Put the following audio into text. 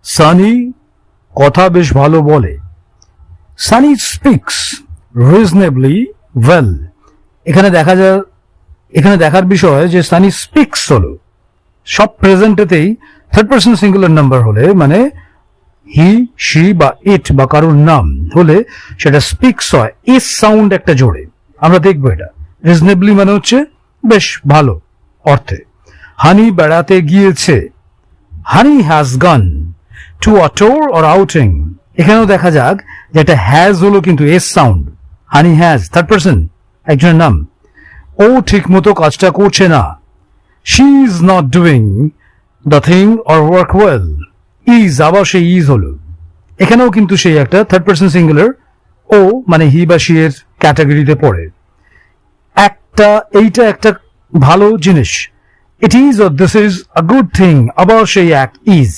সানি কথা বেশ ভালো বলে। Sunny speaks reasonably well. এখানে দেখার বিষয় যে সানি স্পিক্স হলো সব প্রেজেন্টেতেই থার্ড পার্সন সিঙ্গুলার নাম্বার হলে, মানে হি, শি বা ইট বা কারোর নাম হলে সেটা স্পিক্স হয় এস সাউন্ড একটা জোরে। আমরা দেখবো এটা। রিজনেবলি মানে হচ্ছে বেশ ভালো অর্থে। হানি বেড়াতে গিয়েছে, honey has gone to a tour or outing. এখানেও দেখা যাক যে এটা হ্যাজ হলো কিন্তু S sound. Honey has third person একজনের নাম। ও ঠিক মতো কাজটা করছে না, she is not doing the thing or work well. Is, আবার সেই ইজ হলো। এখানেও কিন্তু সেই একটা থার্ড পার্সন সিঙ্গুলার, ও মানে হি বা শি এর ক্যাটাগরিতে পড়ে। এইটা একটা ভালো জিনিস, it is or this is a good thing, আবার সেই এক ইজ।